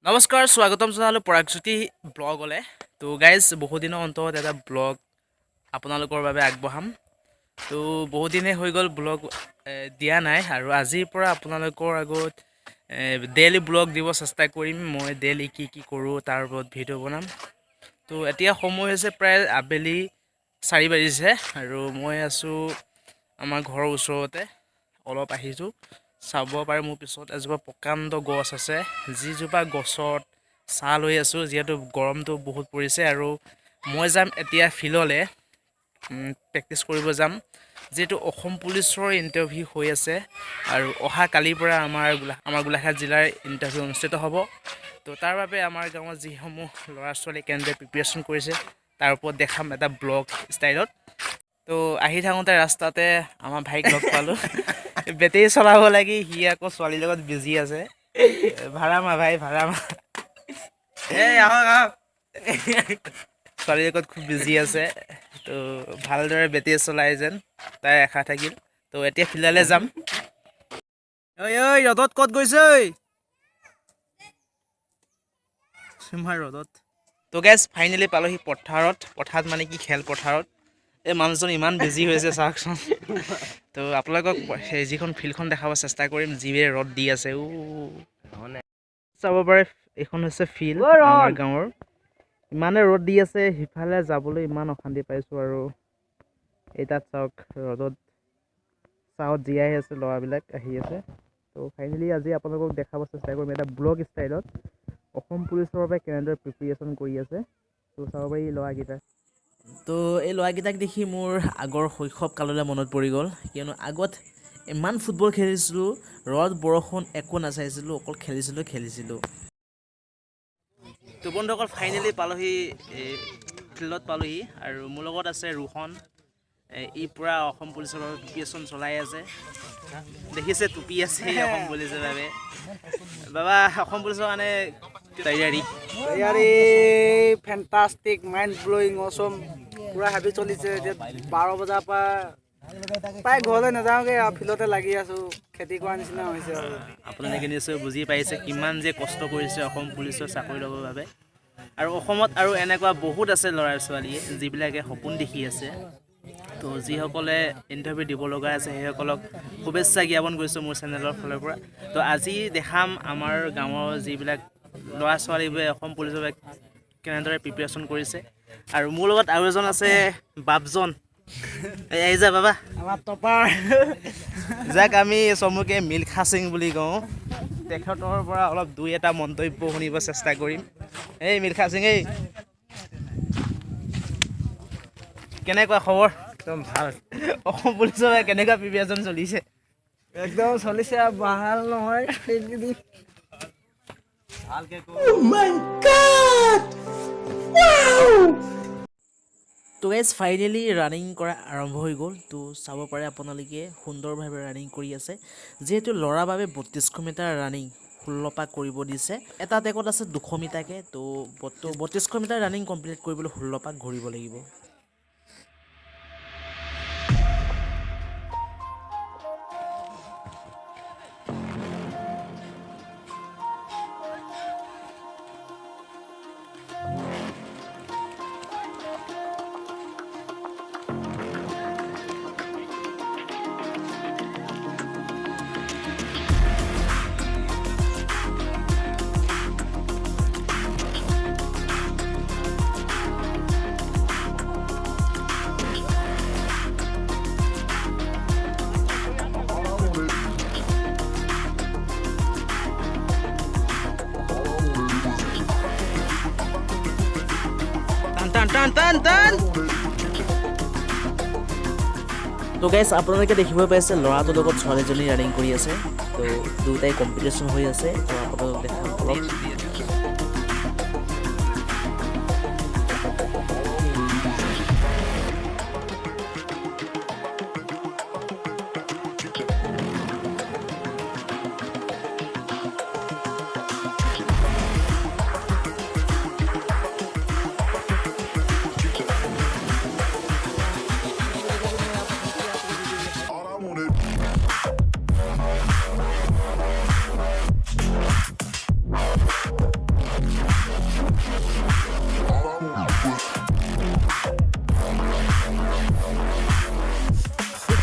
নমস্কাৰ স্বাগতম জনালোঁ পৰাগজ্যোতি ব্লগলৈ। তো গাইজ বহুদিনৰ অন্তত এটা ব্লগ আপোনালোকৰ বাবে আগবঢ়াম। তো বহুদিনে হৈ গ'ল ব্লগ দিয়া নাই আৰু আজিৰ পৰা আপোনালোকৰ আগত ডেইলি ব্লগ দিব চেষ্টা কৰিম। মই ডেইলি কি কৰোঁ তাৰ ওপৰত ভিডিঅ' বনাম। তো এতিয়া সময় হৈছে প্ৰায় আবেলি 4 বাজিছে আৰু মই আছোঁ আমাৰ ঘৰৰ ওচৰতে। অলপ আহিছোঁ, চাব পাৰে মোৰ পিছত এজোপা প্ৰকাণ্ড গছ আছে, যিজোপা গছত ছাঁ লৈ আছোঁ যিহেতু গৰমটো বহুত পৰিছে। আৰু মই যাম এতিয়া ফিল্ডলৈ প্ৰেক্টিছ কৰিব যাম, যিহেতু অসম পুলিচৰ ইণ্টাৰভিউ হৈ আছে আৰু অহা কালিৰ পৰা আমাৰ গোলাঘাট জিলাৰ ইণ্টাৰভিউ অনুষ্ঠিত হ'ব। তো তাৰ বাবে আমাৰ গাঁৱত যিসমূহ ল'ৰা ছোৱালী কেনেদৰে প্ৰিপেৰেশ্যন কৰিছে তাৰ ওপৰত দেখাম এটা ব্লগ ষ্টাইলত। তো আহি থাকোঁতে ৰাস্তাতে আমাৰ ভাইক লগ পালোঁ। বেটেৰী চলাব লাগি সি আকৌ ছোৱালীৰ লগত বিজি আছে। ভাড়া মা ভাই, ভাড়া মা। ছোৱালীৰ লগত খুব বিজি আছে। তো ভালদৰে বেটেৰী চলাই যেন তাই আশা থাকিল। তো এতিয়া ফিল্ডলৈ যাম। ঐ ৰ'দত ক'ত গৈছে? ৰ'দত। তো গেছ ফাইনেলি পালোহি পথাৰত মানে কি খেলপথাৰত। এই মানুহজন ইমান বিজি হৈছে চাওকচোন। তো আপোনালোকক যিখন ফিল্ডখন দেখাব চেষ্টা কৰিম, যিয়ে ৰ'দ দি আছে। চাব পাৰে এইখন হৈছে ফিল্ড আমাৰ গাঁৱৰ। ইমানে ৰ'দ দি আছে, সিফালে যাবলৈ ইমান অশান্তি পাইছোঁ। আৰু এই তাত চাওক ৰ'দত চাহত জীয়াই আছে, ল'ৰাবিলাক আহি আছে। তো ফাইনেলি আজি আপোনালোকক দেখাব চেষ্টা কৰিম এটা ব্লগ ষ্টাইলত অসম পুলিচৰ বাবে কেনেদৰে প্ৰিপেৰেশ্যন কৰি আছে। তো চাব পাৰি ল'ৰাকেইটা। তো এই ল'ৰাকেইটাক দেখি মোৰ আগৰ শৈশৱ কাললৈ মনত পৰি গ'ল, কিয়নো আগত ইমান ফুটবল খেলিছিলোঁ, ৰ'দ বৰষুণ একো নাচাইছিলোঁ, অকল খেলিছিলোঁ। তো বন্ধুসকল ফাইনেলি পালোহি, ফিল্ডত পালোহি আৰু মোৰ লগত আছে ৰোহন। ই পূৰা অসম পুলিচৰ বাবে প্ৰিপেৰেশ্যন চলাই আছে। দেখিছে টুপি আছে অসম পুলিচৰ বাবে। বাবা অসম পুলিচৰ কাৰণে তৈয়াৰী ফেণ্টাষ্টিক, মাইণ্ড ব্লয়িং, অচম, পূৰা হেভি চলিছে। এতিয়া 12 বজাৰ পৰা প্ৰায় ঘৰলৈ নাযাওঁগৈ আৰু ফিল্ডতে লাগি আছোঁ, খেতি কৰা নিচিনা হৈছে। আপোনালোকে নিশ্চয় বুজি পাইছে কিমান যে কষ্ট কৰিছে অসম পুলিচৰ চাকৰি ল'বৰ বাবে। আৰু অসমত আৰু এনেকুৱা বহুত আছে ল'ৰা ছোৱালীয়ে যিবিলাকে সপোন দেখি আছে। তো যিসকলে ইণ্টাৰভিউ দিব লগা আছে সেইসকলক শুভেচ্ছা জ্ঞাপন কৰিছোঁ মোৰ চেনেলৰ ফালৰ পৰা। তো আজি দেখাম আমাৰ গাঁৱৰ যিবিলাক ল'ৰা ছোৱালীবোৰে অসম পুলিচৰ বাবে কেনেদৰে প্ৰিপেৰেশ্যন কৰিছে। আৰু মোৰ লগত আৰু এজন আছে বাপজন। এই যা বাবা, আমাৰ টপাৰ, যাক আমি চমুকে মিল্খা সিং বুলি কওঁ। তেখেতৰ পৰা অলপ দুই এটা মন্তব্য শুনিব চেষ্টা কৰিম। এই মিল্খা সিং, এই কেনেকুৱা খবৰ? একদম ভাল। অসম পুলিচৰ কেনেকুৱা প্ৰিপেৰেশ্যন চলিছে? একদম চলিছে, ভাল নহয় এইকেইদিন। তো গাইজ ফাইনেলি ৰানিং কৰা আৰম্ভ হৈ গ'ল। তো চাব পাৰে আপোনালোকে সুন্দৰভাৱে ৰানিং কৰি আছে। যিহেতু ল'ৰাৰ বাবে 3200 মিটাৰ ৰানিং 16 পাক কৰিব দিছে। এটা টেকত আছে 200 মিটাৰকৈ। তো 3200 মিটাৰ ৰানিং কমপ্লিট কৰিবলৈ 16 পাক ঘূৰিব লাগিব। টান। তো গাইজ আপোনালোকে দেখিব পাইছে ল'ৰাটোৰ লগত ছোৱালীজনী ৰানিং কৰি আছে। তো দুয়োটাই কম্পিটিশ্যন হৈ আছে। তো আপোনালোক দেখাম অলপ।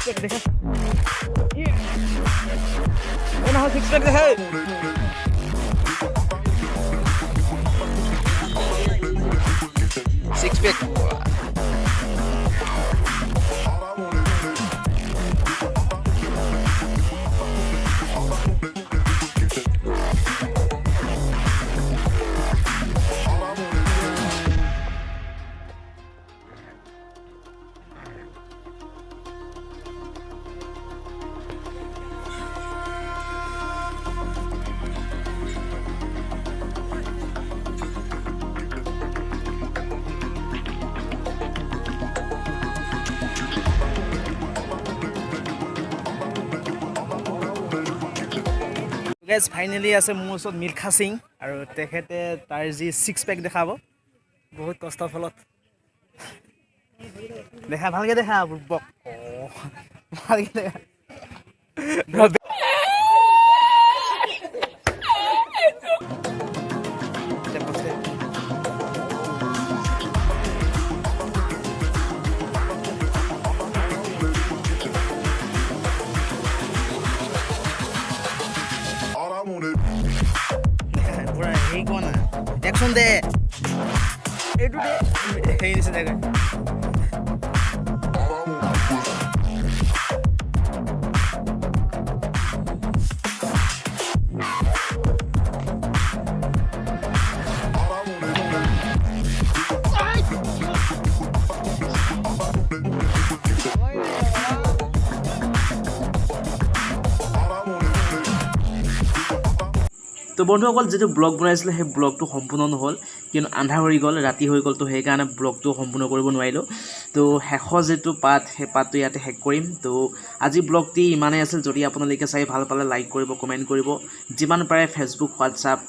পেক দেখা ও না সিক্স পেক দেখা সিক্স পেক গাইজ ফাইনেলি আছে মোৰ ওচৰত মিল্খা সিং আৰু তেখেতে তাৰ যি ছিক্স পেক দেখাব বহুত কষ্টৰ ফলত দেখা ভালকে দেখা বুৰ্বক ভালকে দেখা পুৰা হেৰি কোৱা না একচোন দে এইটো দে হেৰি নিচিনাকৈ তো বন্ধুসকল যিটো ব্লগ বনাইছিলে সেই ব্লগটো সম্পূৰ্ণ নহ'ল কিন্তু আন্ধাৰ হৈ গ'ল ৰাতি হৈ গ'ল তো সেইকাৰণে ব্লগটো সম্পূৰ্ণ কৰিব নোৱাৰিলোঁ তো শেষৰ যিটো পাৰ্ট সেই পাৰ্টটো ইয়াতে শেষ কৰিম তো আজি ব্লগটি ইমানেই আছিল যদি আপোনালোকে চাই ভাল পালে লাইক কৰিব কমেণ্ট কৰিব যিমান পাৰে ফেচবুক হোৱাটছআপ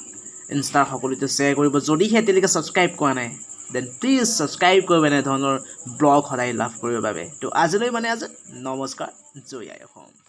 ইনষ্টা সকলোতে শ্বেয়াৰ কৰিব যদিহে এতিয়ালৈকে ছাবস্ক্ৰাইব কৰা নাই দেন প্লিজ ছাবস্ক্ৰাইব কৰিব এনেধৰণৰ ব্লগ সদায় লাভ কৰিবৰ বাবে তো আজিলৈ মানে আজি নমস্কাৰ জয় আই অসম।